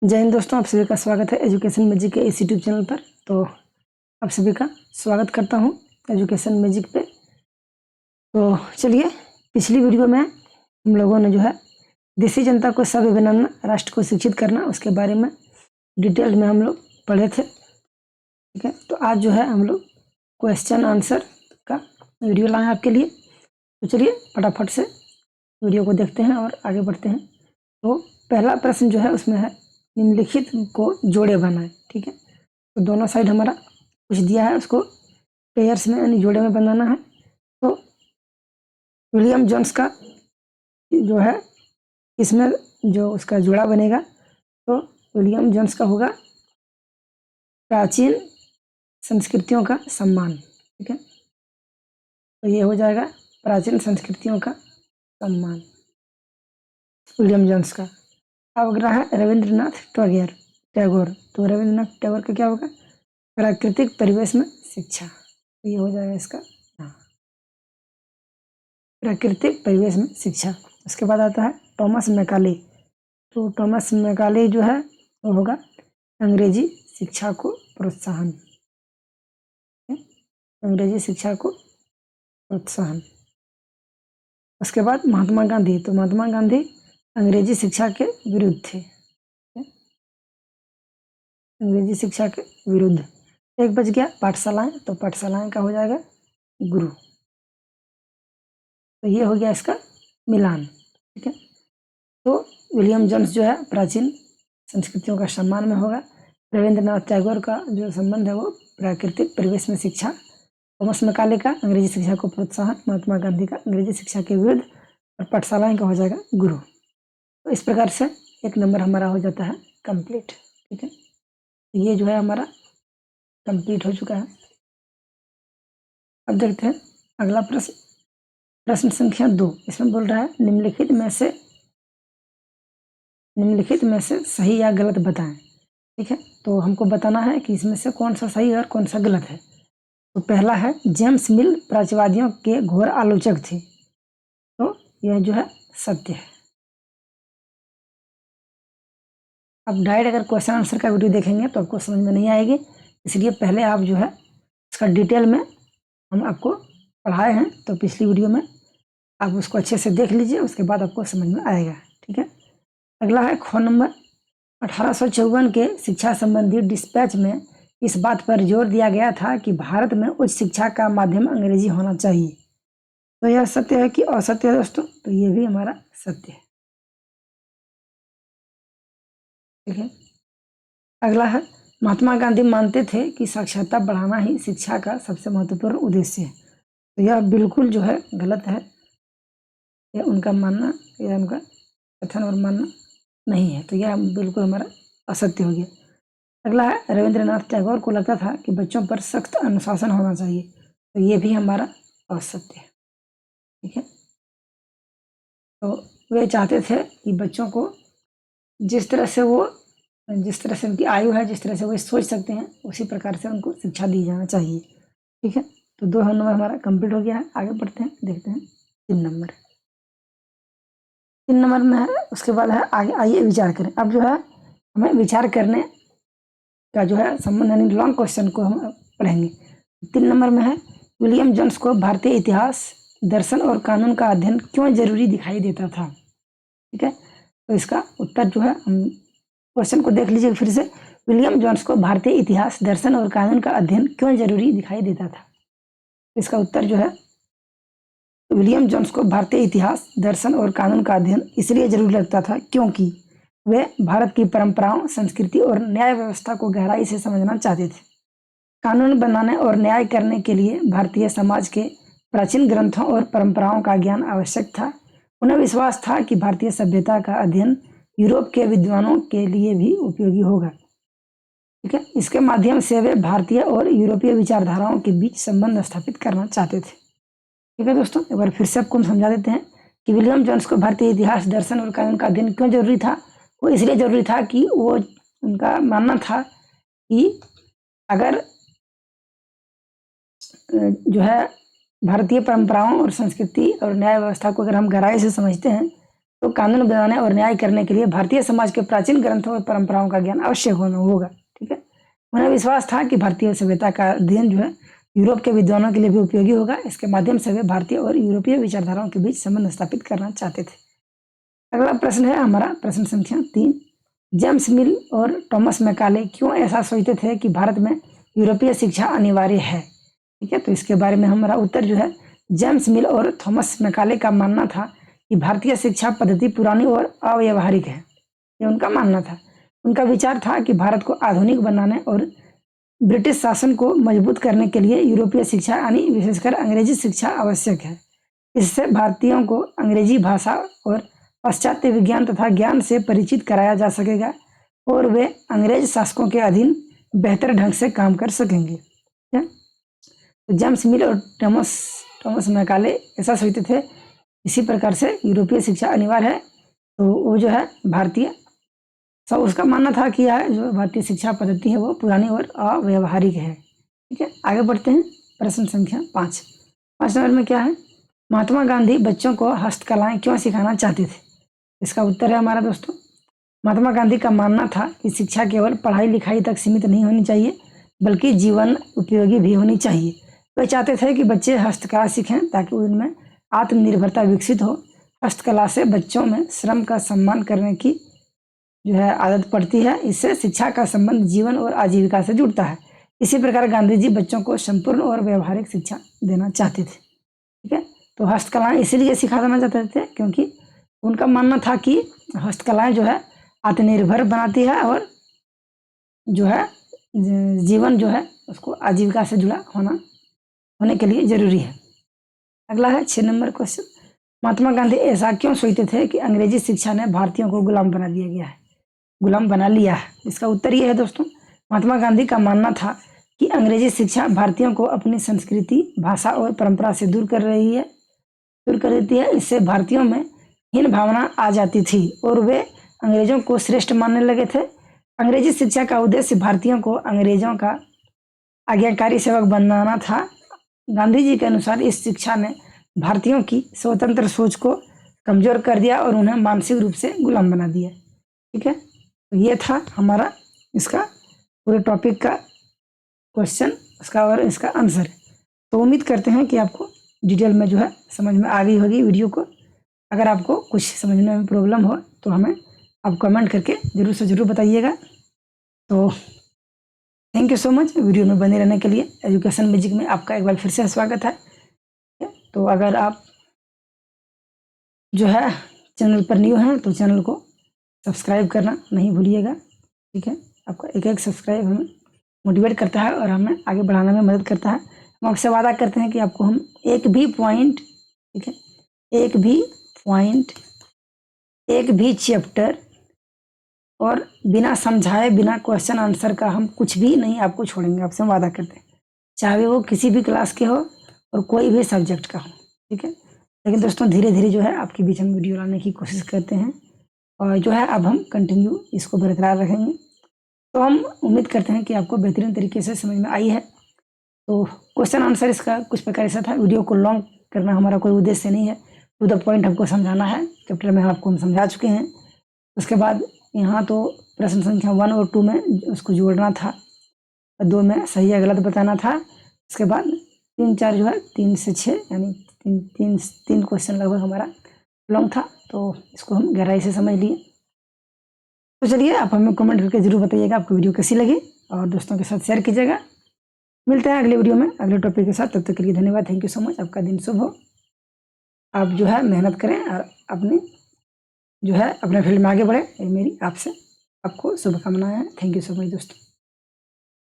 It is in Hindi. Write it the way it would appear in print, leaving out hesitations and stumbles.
जय हिंद दोस्तों, आप सभी का स्वागत है एजुकेशन मैजिक के इस यूट्यूब चैनल पर। तो आप सभी का स्वागत करता हूं एजुकेशन मैजिक पे। तो चलिए, पिछली वीडियो में हम लोगों ने जो है देशी जनता को सभ्य बनाना, राष्ट्र को शिक्षित करना, उसके बारे में डिटेल में हम लोग पढ़े थे। ठीक है, तो आज जो है हम लोग क्वेश्चन आंसर का वीडियो लाए आपके लिए। तो चलिए फटाफट से वीडियो को देखते हैं और आगे बढ़ते हैं। तो पहला प्रश्न जो है उसमें है निम्नलिखित को जोड़े बनाएं। ठीक है, तो दोनों साइड हमारा कुछ दिया है, उसको पेयर्स में यानी जोड़े में बनाना है। तो विलियम जोन्स का जो है इसमें जो उसका जोड़ा बनेगा, तो विलियम जोन्स का होगा प्राचीन संस्कृतियों का सम्मान। ठीक है, तो ये हो जाएगा प्राचीन संस्कृतियों का सम्मान विलियम जोन्स का। अब अगला है रविंद्रनाथ टैगोर। तो रविंद्रनाथ टैगोर का क्या होगा? प्राकृतिक परिवेश में शिक्षा। तो ये हो जाएगा इसका प्राकृतिक परिवेश में शिक्षा। उसके बाद आता है टॉमस मैकाले। तो टॉमस मैकाले जो है वो होगा अंग्रेजी शिक्षा को प्रोत्साहन। अंग्रेजी शिक्षा को प्रोत्साहन। उसके बाद महात्मा गांधी। तो महात्मा गांधी अंग्रेजी शिक्षा के विरुद्ध थे। अंग्रेजी शिक्षा के विरुद्ध। एक बच गया पाठशालाएं। तो पाठशालाएं का हो जाएगा गुरु। तो ये हो गया इसका मिलान। ठीक है, तो विलियम जोन्स जो है प्राचीन संस्कृतियों का सम्मान में होगा। रविंद्रनाथ टैगोर का जो संबंध है वो प्राकृतिक परिवेश में शिक्षा। थॉमस मैकाले का अंग्रेजी शिक्षा को प्रोत्साहन। महात्मा गांधी का अंग्रेजी शिक्षा के विरुद्ध। और पाठशालाएं का हो जाएगा गुरु। तो इस प्रकार से एक नंबर हमारा हो जाता है कंप्लीट। ठीक है, ये जो है हमारा कंप्लीट हो चुका है। अब देखते हैं अगला प्रश्न, प्रश्न संख्या 2। इसमें बोल रहा है निम्नलिखित में से सही या गलत बताएं। ठीक है, तो हमको बताना है कि इसमें से कौन सा सही है और कौन सा गलत है। तो पहला है जेम्स मिल प्राच्यवादियों के घोर आलोचक थे। तो यह जो है सत्य है। अब डायरेक्ट अगर क्वेश्चन आंसर का वीडियो देखेंगे तो आपको समझ में नहीं आएगी, इसलिए पहले आप जो है इसका डिटेल में हम आपको पढ़ाए हैं। तो पिछली वीडियो में आप उसको अच्छे से देख लीजिए, उसके बाद आपको समझ में आएगा। ठीक है, अगला है ख नंबर 1854 के शिक्षा संबंधी डिस्पैच में इस बात पर जोर दिया गया था कि भारत में उच्च शिक्षा का माध्यम अंग्रेजी होना चाहिए। तो यह सत्य है कि असत्य है दोस्तों? तो ये भी हमारा सत्य है। ठीक है, अगला है महात्मा गांधी मानते थे कि साक्षरता बढ़ाना ही शिक्षा का सबसे महत्वपूर्ण उद्देश्य है। तो यह बिल्कुल जो है गलत है। यह उनका मानना, यह उनका कथन और मानना नहीं है। तो यह बिल्कुल हमारा असत्य हो गया। अगला है रविंद्रनाथ टैगोर को लगता था कि बच्चों पर सख्त अनुशासन होना चाहिए। तो ये भी हमारा असत्य है। ठीक है, तो वे चाहते थे कि बच्चों को जिस तरह से उनकी आयु है, जिस तरह से वो सोच सकते हैं, उसी प्रकार से उनको शिक्षा दी जाना चाहिए। ठीक है, तो 2 नंबर हमारा कंप्लीट हो गया है। आगे बढ़ते हैं, देखते हैं 3 नंबर। 3 नंबर में है, उसके बाद है आगे आइए विचार करें। अब जो है हमें विचार करने का जो है संबंध यानी लॉन्ग क्वेश्चन को हम पढ़ेंगे। 3 नंबर में है विलियम जोन्स को भारतीय इतिहास, दर्शन और कानून का अध्ययन क्यों जरूरी दिखाई देता था। ठीक है, तो इसका उत्तर जो है हम क्वेश्चन को देख लीजिए फिर से। विलियम जोन्स को भारतीय इतिहास, दर्शन और कानून का अध्ययन क्यों जरूरी दिखाई देता था। इसका उत्तर जो है विलियम जोन्स को भारतीय इतिहास, दर्शन और कानून का अध्ययन इसलिए जरूरी लगता था क्योंकि वे भारत की परंपराओं, संस्कृति और न्याय व्यवस्था को गहराई से समझना चाहते थे। कानून बनाने और न्याय करने के लिए भारतीय समाज के प्राचीन ग्रंथों और परंपराओं का ज्ञान आवश्यक था। उन्हें विश्वास था कि भारतीय सभ्यता का अध्ययन यूरोप के विद्वानों के लिए भी उपयोगी होगा। ठीक है, इसके माध्यम से वे भारतीय और यूरोपीय विचारधाराओं के बीच संबंध स्थापित करना चाहते थे। ठीक है दोस्तों, एक बार फिर से आपको हम समझा देते हैं कि विलियम जोन्स को भारतीय इतिहास, दर्शन और कानून का अध्ययन क्यों जरूरी था। वो इसलिए जरूरी था कि वो उनका मानना था कि अगर जो है भारतीय परंपराओं और संस्कृति और न्याय व्यवस्था को अगर हम गहराई से समझते हैं तो कानून बनाने और न्याय करने के लिए भारतीय समाज के प्राचीन ग्रंथों और परंपराओं का ज्ञान अवश्य होगा। ठीक है, उन्हें विश्वास था कि भारतीय सभ्यता का अध्ययन जो है यूरोप के विद्वानों के लिए भी उपयोगी होगा। इसके माध्यम से वे भारतीय और यूरोपीय विचारधाराओं के बीच संबंध स्थापित करना चाहते थे। अगला प्रश्न है हमारा प्रश्न संख्या 3। जेम्स मिल और थॉमस मैकाले क्यों ऐसा सोचते थे कि भारत में यूरोपीय शिक्षा अनिवार्य है? ठीक है, तो इसके बारे में हमारा उत्तर जो है, जेम्स मिल और थॉमस मैकाले का मानना था कि भारतीय शिक्षा पद्धति पुरानी और अव्यवहारिक है। ये उनका मानना था। उनका विचार था कि भारत को आधुनिक बनाने और ब्रिटिश शासन को मजबूत करने के लिए यूरोपीय शिक्षा यानी विशेषकर अंग्रेजी शिक्षा आवश्यक है। इससे भारतीयों को अंग्रेजी भाषा और पाश्चात्य विज्ञान तथा ज्ञान से परिचित कराया जा सकेगा और वे अंग्रेज शासकों के अधीन बेहतर ढंग से काम कर सकेंगे। तो जेम्स मिल और थॉमस मैकाले ऐसा सोचते थे। इसी प्रकार से यूरोपीय शिक्षा अनिवार्य है। तो वो जो है भारतीय सब उसका मानना था कि यह जो भारतीय शिक्षा पद्धति है वो पुरानी और अव्यवहारिक है। ठीक है, आगे बढ़ते हैं प्रश्न संख्या 5। 5 नंबर में क्या है, महात्मा गांधी बच्चों को हस्तकलाएं क्यों सिखाना चाहते थे? इसका उत्तर है हमारा दोस्तों, महात्मा गांधी का मानना था कि शिक्षा केवल पढ़ाई लिखाई तक सीमित नहीं होनी चाहिए बल्कि जीवन उपयोगी भी होनी चाहिए। वे चाहते थे कि बच्चे हस्तकला सीखें ताकि उनमें आत्मनिर्भरता विकसित हो। हस्तकला से बच्चों में श्रम का सम्मान करने की जो है आदत पड़ती है। इससे शिक्षा का संबंध जीवन और आजीविका से जुड़ता है। इसी प्रकार गांधी जी बच्चों को संपूर्ण और व्यवहारिक शिक्षा देना चाहते थे। ठीक है, तो हस्तकलाएं इसीलिए सिखा देना चाहते थे क्योंकि उनका मानना था कि हस्तकलाएं जो है आत्मनिर्भर बनाती है और जो है जीवन जो है उसको आजीविका से जुड़ा होने के लिए जरूरी है। अगला है 6 नंबर क्वेश्चन, महात्मा गांधी ऐसा क्यों सोचते थे कि अंग्रेजी शिक्षा ने भारतीयों को गुलाम बना लिया है? इसका उत्तर ये है दोस्तों, महात्मा गांधी का मानना था कि अंग्रेजी शिक्षा भारतीयों को अपनी संस्कृति, भाषा और परंपरा से दूर कर देती है। इससे भारतीयों में हीन भावना आ जाती थी और वे अंग्रेजों को श्रेष्ठ मानने लगे थे। अंग्रेजी शिक्षा का उद्देश्य भारतीयों को अंग्रेजों का आज्ञाकारी सेवक बनाना था। गांधी जी के अनुसार इस शिक्षा ने भारतीयों की स्वतंत्र सोच को कमजोर कर दिया और उन्हें मानसिक रूप से गुलाम बना दिया। ठीक है, तो ये था हमारा इसका पूरे टॉपिक का क्वेश्चन, उसका और इसका आंसर। तो उम्मीद करते हैं कि आपको डिटेल में जो है समझ में आ गई होगी वीडियो को। अगर आपको कुछ समझने में प्रॉब्लम हो तो हमें आप कमेंट करके ज़रूर से ज़रूर बताइएगा। तो thank you so much video में बने रहने के लिए। एजुकेशन मैजिक में आपका एक बार फिर से स्वागत है। तो अगर आप जो है चैनल पर न्यू हैं तो चैनल को सब्सक्राइब करना नहीं भूलिएगा। ठीक है, आपका एक सब्सक्राइब हमें मोटिवेट करता है और हमें आगे बढ़ाने में मदद करता है। हम आपसे वादा करते हैं कि आपको हम एक भी पॉइंट, ठीक है, एक भी चैप्टर और बिना समझाए, बिना क्वेश्चन आंसर का हम कुछ भी नहीं आपको छोड़ेंगे। आपसे हम वादा करते हैं, चाहे वो किसी भी क्लास के हो और कोई भी सब्जेक्ट का हो। ठीक है, लेकिन दोस्तों धीरे धीरे जो है आपके बीच हम वीडियो लाने की कोशिश करते हैं और जो है अब हम कंटिन्यू इसको बरकरार रखेंगे। तो हम उम्मीद करते हैं कि आपको बेहतरीन तरीके से समझ में आई है। तो क्वेश्चन आंसर इसका कुछ प्रकार ऐसा था। वीडियो को लॉन्ग करना हमारा कोई उद्देश्य नहीं है, टू द पॉइंट हमको समझाना है। चैप्टर में आपको हम समझा चुके हैं। उसके बाद यहाँ तो प्रश्न संख्या 1 और 2 में उसको जोड़ना था, 2 में सही या गलत बताना था। उसके बाद 3, 4 जो है 3 से 6 यानी तीन क्वेश्चन लगभग हमारा लॉन्ग था। तो इसको हम गहराई से समझ लिए। तो चलिए आप हमें कमेंट करके जरूर बताइएगा आपको वीडियो कैसी लगी और दोस्तों के साथ शेयर कीजिएगा। मिलते हैं अगले वीडियो में अगले टॉपिक के साथ। तब तक के लिए धन्यवाद। Thank you so much. आपका दिन शुभ हो। आप जो है मेहनत करें और अपने फील्ड में आगे बढ़े, ये मेरी आपसे आपको शुभकामनाएं हैं। थैंक यू सो मच दोस्तों।